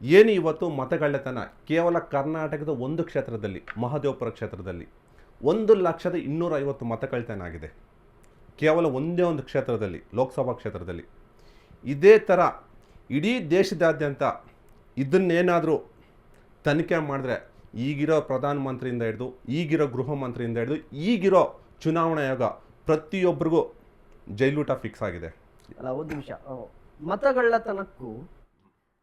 ಏನು ಇವತ್ತು ಮತಗಳ್ಳತನ ಕೇವಲ ಕರ್ನಾಟಕದ ಒಂದು ಕ್ಷೇತ್ರದಲ್ಲಿ, ಮಹದೇವಪುರ ಕ್ಷೇತ್ರದಲ್ಲಿ 1,250,000 ಮತಗಳ್ಳತನ ಆಗಿದೆ. ಕೇವಲ ಒಂದೇ ಒಂದು ಕ್ಷೇತ್ರದಲ್ಲಿ, ಲೋಕಸಭಾ ಕ್ಷೇತ್ರದಲ್ಲಿ. ಇದೇ ಥರ ಇಡೀ ದೇಶದಾದ್ಯಂತ ಇದನ್ನೇನಾದರೂ ತನಿಖೆ ಮಾಡಿದ್ರೆ ಈಗಿರೋ ಪ್ರಧಾನಮಂತ್ರಿಯಿಂದ ಹಿಡಿದು, ಈಗಿರೋ ಗೃಹ ಮಂತ್ರಿಯಿಂದ ಹಿಡಿದು, ಈಗಿರೋ ಚುನಾವಣಾ ಆಯೋಗ ಪ್ರತಿಯೊಬ್ಬರಿಗೂ ಜೈಲೂಟ ಫಿಕ್ಸ್ ಆಗಿದೆ. ಅಲ್ಲ, ಒಂದು ನಿಮಿಷ. ಮತಗಳ್ಳತನಕ್ಕೂ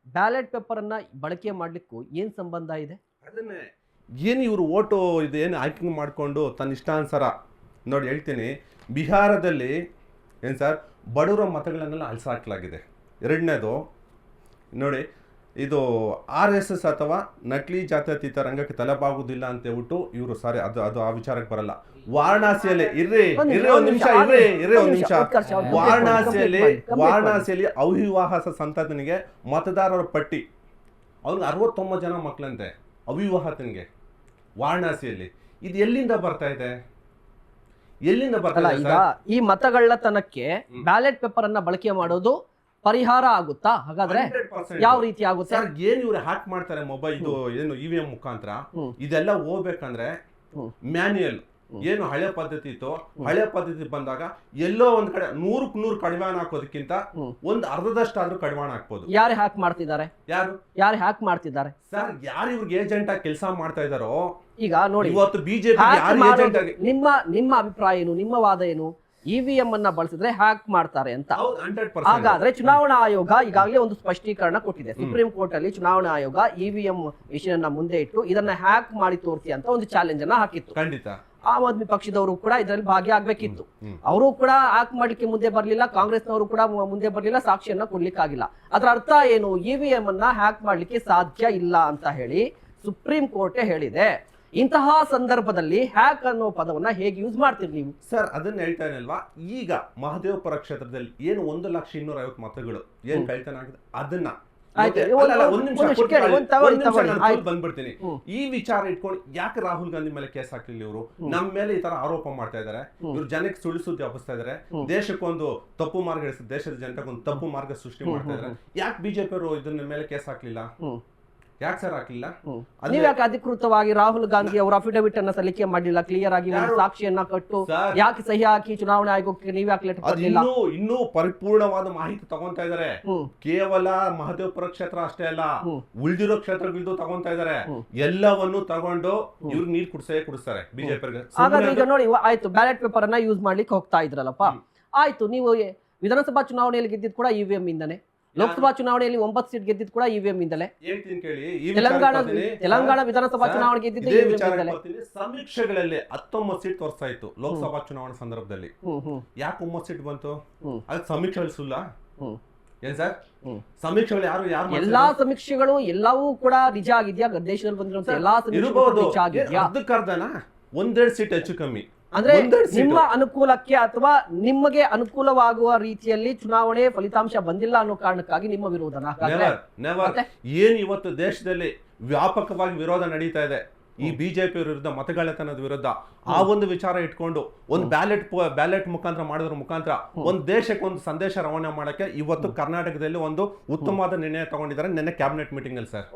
ಬ್ಯಾಲೆಟ್ ಪೇಪರನ್ನು ಬಳಕೆ ಮಾಡಲಿಕ್ಕೂ ಏನು ಸಂಬಂಧ ಇದೆ? ಅದನ್ನೇ ಏನು ಇವರು ಓಟು ಇದು ಏನು ಆಯ್ಕೆ ಮಾಡಿಕೊಂಡು ತನ್ನ ಇಷ್ಟಾನುಸಾರ ನೋಡಿ ಹೇಳ್ತೀನಿ. ಬಿಹಾರದಲ್ಲಿ ಏನು ಸರ್, ಬಡವರ ಮತಗಳನ್ನೆಲ್ಲ ಅಳಿಸಾಕಲಾಗಿದೆ. ಎರಡನೇದು ನೋಡಿ, ಇದು RSS ಅಥವಾ ನಕಲಿ ಜಾತ್ಯತೀತ ರಂಗಕ್ಕೆ ತಲೆಬಾಗುವುದಿಲ್ಲ ಅಂತ ಹೇಳ್ಬಿಟ್ಟು ಇವರು ಸಾರಿ ಅದು ಆ ವಿಚಾರಕ್ಕೆ ಬರಲ್ಲ. ವಾರಣಾಸಿಯಲ್ಲಿ ಒಂದು ನಿಮಿಷ ವಾರಣಾಸಿಯಲ್ಲಿ ಅವಿವಾಹ ಸಂತತಿನಿಗೆ ಮತದಾರರ ಪಟ್ಟಿ, ಅವ್ನಿಗೆ 69 ಜನ ಮಕ್ಕಳಂತೆ ಅವಿವಾಹತನಿಗೆ ವಾರಣಾಸಿಯಲ್ಲಿ. ಇದು ಎಲ್ಲಿಂದ ಬರ್ತಾ ಇದೆ? ಎಲ್ಲಿಂದ ಬರ್ತಾ ಇದೆ? ಈಗ ಈ ಮತಗಳ್ಳತನಕ್ಕೆ ಬ್ಯಾಲೆಟ್ ಪೇಪರ್ ಅನ್ನ ಬಳಕೆ ಮಾಡೋದು ಪರಿಹಾರ ಆಗುತ್ತಾ? ಹಾಗಾದ್ರೆ ಯಾವ ರೀತಿ ಆಗುತ್ತೆ ಸರ್? ಏನ್ ಇವ್ರು ಹ್ಯಾಕ್ ಮಾಡ್ತಾರೆ ಮೊಬೈಲ್, ಇದು ಏನು EVM ಮುಖಾಂತರ ಇದೆಲ್ಲ ಹೋಗ್ಬೇಕಂದ್ರೆ ಮ್ಯಾನ್ಯುಯಲ್ ಏನು ಹಳೆ ಪದ್ಧತಿ ಇತ್ತು, ಹಳೆ ಪದ್ಧತಿ ಬಂದಾಗ ಎಲ್ಲೋ ಒಂದ್ ಕಡೆ 100 ಕಡಿವಾಣ ಹಾಕೋದಕ್ಕಿಂತ ಒಂದು ಅರ್ಧದಷ್ಟಾದ್ರೂ ಕಡಿವಾಣ ಹಾಕ್ಬೋದು. ಯಾರು ಹ್ಯಾಕ್ ಮಾಡ್ತಿದ್ದಾರೆ? ಯಾರು ಹ್ಯಾಕ್ ಮಾಡ್ತಿದ್ದಾರೆ ಸರ್? ಯಾರು ಇವ್ರಿಗೆ ಏಜೆಂಟ್ ಆಗಿ ಕೆಲಸ ಮಾಡ್ತಾ ಇದಾರೋ? ಈಗ ನೋಡಿ, ಇವತ್ತು ಬಿಜೆಪಿ ನಿಮ್ಮ ಅಭಿಪ್ರಾಯ ಏನು, ನಿಮ್ಮ ವಾದ ಏನು? EVM ಅನ್ನ ಬಳಸಿದ್ರೆ ಹ್ಯಾಕ್ ಮಾಡ್ತಾರೆ ಅಂತ. ಹಾಗಾದ್ರೆ ಚುನಾವಣಾ ಆಯೋಗ ಈಗಾಗಲೇ ಒಂದು ಸ್ಪಷ್ಟೀಕರಣ ಕೊಟ್ಟಿದೆ. ಸುಪ್ರೀಂ ಕೋರ್ಟ್ ಅಲ್ಲಿ ಚುನಾವಣಾ ಆಯೋಗ EVM ಮಿಷನ್ ಅನ್ನ ಮುಂದೆ ಇಟ್ಟು ಇದನ್ನ ಹ್ಯಾಕ್ ಮಾಡಿ ತೋರಿಸಿ ಅಂತ ಒಂದು ಚಾಲೆಂಜ್ ಅನ್ನ ಹಾಕಿತ್ತು. ಖಂಡಿತ ಆಮ್ ಆದ್ಮಿ ಪಕ್ಷದವರು ಕೂಡ ಇದರಲ್ಲಿ ಭಾಗಿಯಾಗಬೇಕಿತ್ತು. ಅವರು ಕೂಡ ಹ್ಯಾಕ್ ಮಾಡ್ಲಿಕ್ಕೆ ಮುಂದೆ ಬರಲಿಲ್ಲ, ಕಾಂಗ್ರೆಸ್ನವರು ಕೂಡ ಮುಂದೆ ಬರಲಿಲ್ಲ, ಸಾಕ್ಷಿಯನ್ನ ಕೊಡ್ಲಿಕ್ಕಾಗಿಲ್ಲ. ಅದರ ಅರ್ಥ ಏನು? EVM ಅನ್ನ ಹ್ಯಾಕ್ ಮಾಡ್ಲಿಕ್ಕೆ ಸಾಧ್ಯ ಇಲ್ಲ ಅಂತ ಹೇಳಿ ಸುಪ್ರೀಂ ಕೋರ್ಟ್ ಹೇಳಿದೆ. ಇಂತಹ ಸಂದರ್ಭದಲ್ಲಿ ಹ್ಯಾಕ್ ಅನ್ನೋ ಪದವನ್ನ ಹೇಗೆ ಯೂಸ್ ಮಾಡ್ತೀರಿ ನೀವು? ಸರ್, ಅದನ್ನ ಹೇಳ್ತಾ ಇರಲ್ವಾ, ಈಗ ಮಹದೇವಪುರ ಕ್ಷೇತ್ರದಲ್ಲಿ ಏನು 1,250,000 ಮತಗಳು ಏನ್ ಕಳ್ತನ ಆಗಿದೆ ಅದನ್ನ ಬಂದ್ಬಿಡ್ತೀನಿ. ಈ ವಿಚಾರ ಇಟ್ಕೊಂಡು ಯಾಕೆ ರಾಹುಲ್ ಗಾಂಧಿ ಮೇಲೆ ಕೇಸ್ ಹಾಕ್ಲಿಲ್ಲ ಇವರು? ನಮ್ಮ ಮೇಲೆ ಈ ತರ ಆರೋಪ ಮಾಡ್ತಾ ಇದಾರೆ. ಇವ್ರು ಜನಕ್ಕೆ ಸುಳ್ಳು ಸುದ್ದಿ ಹಬ್ಬಿಸ್ತಾ ಇದಾರೆ. ದೇಶಕ್ಕೊಂದು ತಪ್ಪು ಮಾರ್ಗ, ದೇಶದ ಜನತೆಗೊಂದು ತಪ್ಪು ಮಾರ್ಗ ಸೃಷ್ಟಿ ಮಾಡ್ತಾ ಇದಾರೆ. ಯಾಕೆ ಬಿಜೆಪಿ ಅವರು ಇದನ್ನ ಮೇಲೆ ಕೇಸ್ ಹಾಕ್ಲಿಲ್ಲ? ಯಾಕೆ ಸರ್ ಹಾಕ್ಲಿಲ್ಲ? ನೀವ್ ಯಾಕೆ ಅಧಿಕೃತವಾಗಿ ರಾಹುಲ್ ಗಾಂಧಿ ಅವರ ಅಫಿಡವಿಟ್ ಅನ್ನ ಸಲ್ಲಿಕೆ ಮಾಡಲಿಲ್ಲ? ಕ್ಲಿಯರ್ ಆಗಿ ಒಂದು ಸಾಕ್ಷಿಯನ್ನ ಕಟ್ಟು ಯಾಕೆ ಸಹಿ ಹಾಕಿ ಚುನಾವಣಾ ಆಯೋಗಕ್ಕೆ ನೀವ್ ಯಾಕೆ ಲೆಟರ್ ಕೊಡಲಿಲ್ಲ? ಇನ್ನೂ ಪರಿಪೂರ್ಣವಾದ ಮಾಹಿತಿ ತಗೊಂತಾ ಇದಾರೆ. ಕೇವಲ ಮಹದೇವಪುರ ಕ್ಷೇತ್ರ ಅಷ್ಟೇ ಅಲ್ಲ, ಉಳಿದಿರೋ ಕ್ಷೇತ್ರಗಳದ್ದು ತಗೊಂತಾ ಇದಾರೆ. ಎಲ್ಲವನ್ನು ತಗೊಂಡು ಇವ್ರು ನೀರ್ ಕುಡಿಸ್ತಾರೆ ಬಿಜೆಪಿ. ಹಾಗಾದ್ರೆ ಈಗ ನೋಡಿ, ಆಯ್ತು, ಬ್ಯಾಲೆಟ್ ಪೇಪರ್ ಅನ್ನ ಯೂಸ್ ಮಾಡ್ಲಿಕ್ಕೆ ಹೋಗ್ತಾ ಇದ್ರಲ್ಲಪ್ಪ, ಆಯ್ತು. ನೀವು ವಿಧಾನಸಭಾ ಚುನಾವಣೆಯಲ್ಲಿ ಗೆದ್ದಿದ್ ಕೂಡ EVM ಇಂದಾನೆ, ಲೋಕಸಭಾ ಚುನಾವಣೆಯಲ್ಲಿ 9 ಸೀಟ್ ಗೆದ್ದಿದ್ ಕೂಡ EVM ಇಂದಲೇ, ತೆಲಂಗಾಣ ವಿಧಾನಸಭಾ ಚುನಾವಣೆ ಗೆದ್ದಿದ್ದು EVM ಇಂದಲೇ. ಸಮೀಕ್ಷೆಗಳಲ್ಲಿ 19 ಸೀಟ್ ತೋರಿಸ್ತಾ ಇತ್ತು ಲೋಕಸಭಾ ಚುನಾವಣೆ ಸಂದರ್ಭದಲ್ಲಿ. ಯಾಕೆ 9 ಸೀಟ್ ಬಂತು? ಅದು ಸಮೀಕ್ಷೆಗಳು ಸುಳ್ಳ? ಏನ್ ಸರ್, ಸಮೀಕ್ಷೆಗಳು ಯಾರು ಎಲ್ಲಾ ಸಮೀಕ್ಷೆಗಳು ಎಲ್ಲವೂ ಕೂಡ ನಿಜ ಆಗಿದ್ಯಾ? ದೇಶದಲ್ಲಿ ಬಂದಿರುವಂತ ಎಲ್ಲಾ ಸಮೀಕ್ಷೆಗಳು ನಿಜ ಆಗಿದ್ಯಾ? ಅದಕ್ಕರ್ಧನ 1-2 ಸೀಟ್ ಹೆಚ್ಚು ಕಮ್ಮಿ. ಅಂದ್ರೆ ನಿಮ್ಮ ಅನುಕೂಲಕ್ಕೆ ಅಥವಾ ನಿಮಗೆ ಅನುಕೂಲವಾಗುವ ರೀತಿಯಲ್ಲಿ ಚುನಾವಣೆ ಫಲಿತಾಂಶ ಬಂದಿಲ್ಲ ಅನ್ನೋ ಕಾರಣಕ್ಕಾಗಿ ನಿಮ್ಮ ವಿರೋಧನ? ಏನ್ ಇವತ್ತು ದೇಶದಲ್ಲಿ ವ್ಯಾಪಕವಾಗಿ ವಿರೋಧ ನಡೀತಾ ಇದೆ ಈ ಬಿಜೆಪಿ ವಿರುದ್ಧ, ಮತಗಳ್ಳತನದ ವಿರುದ್ಧ. ಆ ಒಂದು ವಿಚಾರ ಇಟ್ಕೊಂಡು ಒಂದು ಬ್ಯಾಲೆಟ್ ಮುಖಾಂತರ ಮಾಡೋದ್ರ ಮುಖಾಂತರ ಒಂದು ದೇಶಕ್ಕೆ ಒಂದು ಸಂದೇಶ ರವಾನೆ ಮಾಡಕ್ಕೆ ಇವತ್ತು ಕರ್ನಾಟಕದಲ್ಲಿ ಒಂದು ಉತ್ತಮವಾದ ನಿರ್ಣಯ ತಗೊಂಡಿದ್ದಾರೆ ನಿನ್ನೆ ಕ್ಯಾಬಿನೆಟ್ ಮೀಟಿಂಗ್ ಅಲ್ಲಿ ಸರ್.